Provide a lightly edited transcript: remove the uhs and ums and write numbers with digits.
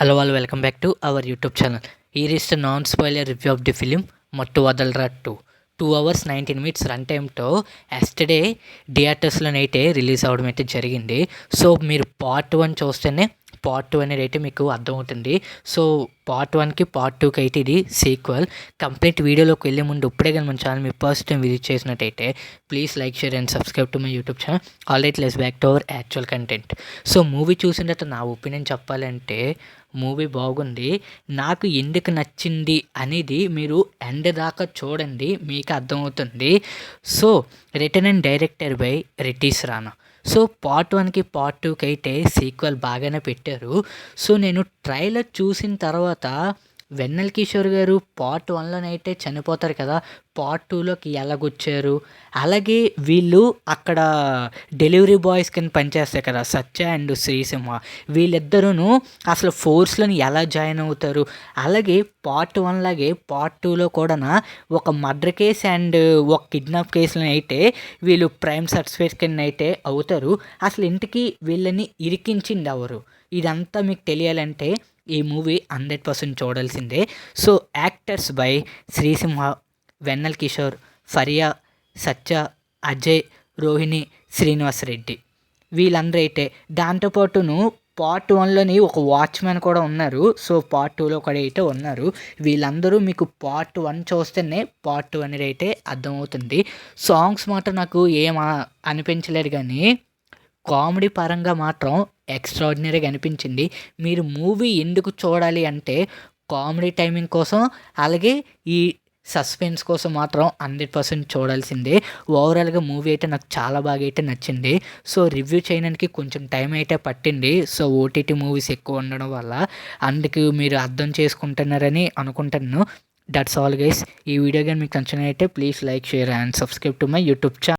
Hello all, welcome back to our YouTube channel. Here is the non-spoiler review of the film Mattu Vadalra 2. 2 hours 19 minutes run టైంతో yesterday థియేటర్స్లోనైతే release అవ్వడం అయితే జరిగింది. So మీరు part 1 చూస్తేనే part 2 అనేది అయితే మీకు అర్థమవుతుంది. సో పార్ట్ 1కి పార్ట్ 2కి అయితే ఇది సీక్వెల్. కంప్లీట్ వీడియోలోకి వెళ్ళే ముందు ఇప్పుడే కానీ మన ఛానల్ మీరు ఫస్ట్ టైం విజిట్ చేసినట్టయితే please like, share and subscribe to my YouTube channel. Alright, let's back to our actual content. So movie చూసిన తర్వాత నా ఒపీనియన్ చెప్పాలంటే మూవీ బాగుంది. నాకు ఎందుకు నచ్చింది అనేది మీరు ఎండ్ దాకా చూడండి, మీకు అర్థమవుతుంది. So written and director by Ritesh Rana. So part 1కి పార్ట్ 2కి అయితే సీక్వెల్ బాగానే పెట్టారు. సో నేను ట్రైలర్ చూసిన తర్వాత వెన్నెల కిషోర్ గారు పార్ట్ 1లోనైతే చనిపోతారు కదా, పార్ట్ 2లోకి ఎలాగొచ్చారు, అలాగే వీళ్ళు అక్కడ డెలివరీ బాయ్స్ కింద పనిచేస్తారు కదా సత్య అండ్ శ్రీసింహ, వీళ్ళిద్దరూ అసలు ఫోర్స్లోని ఎలా జాయిన్ అవుతారు, అలాగే పార్ట్ 1 లాగే పార్ట్ 2లో కూడా ఒక మర్డర్ కేస్ అండ్ ఒక కిడ్నాప్ కేసులను అయితే వీళ్ళు ప్రైమ్ సస్పెక్ట్స్ కింద అయితే అవుతారు. అసలు ఇంటికి వీళ్ళని ఇరికించింది ఎవరు, ఇదంతా మీకు తెలియాలంటే ఈ మూవీ 100% చూడాల్సిందే. సో యాక్టర్స్ బై శ్రీసింహ, వెన్నెల కిషోర్, ఫరియా, సత్య, అజయ్, రోహిణి, శ్రీనివాస్ రెడ్డి, వీళ్ళందరూ అయితే దాంతోపాటును పార్ట్ 1లోని ఒక వాచ్మెన్ కూడా ఉన్నారు. సో పార్ట్ 2లో కూడా అయితే ఉన్నారు. వీళ్ళందరూ మీకు పార్ట్ 1 చూస్తేనే పార్ట్ 2 అనేది అయితే అర్థమవుతుంది. సాంగ్స్ మాత్రం నాకు ఏం అనిపించలేదు, కానీ కామెడీ పరంగా మాత్రం ఎక్స్ట్రాడినరీగా అనిపించింది. మీరు మూవీ ఎందుకు చూడాలి అంటే కామెడీ టైమింగ్ కోసం, అలాగే ఈ సస్పెన్స్ కోసం మాత్రం 100% చూడాల్సిందే. ఓవరాల్గా మూవీ అయితే నాకు చాలా బాగా అయితే నచ్చింది. సో రివ్యూ చేయడానికి కొంచెం టైం అయితే పట్టింది. సో ఓటీటీ మూవీస్ ఎక్కువ ఉండడం వల్ల అందుకు మీరు అర్థం చేసుకుంటున్నారని అనుకుంటున్నాను. That's all guys. ఈ వీడియో కానీ మీకు నచ్చినట్లయితే please like, share and subscribe to my YouTube channel.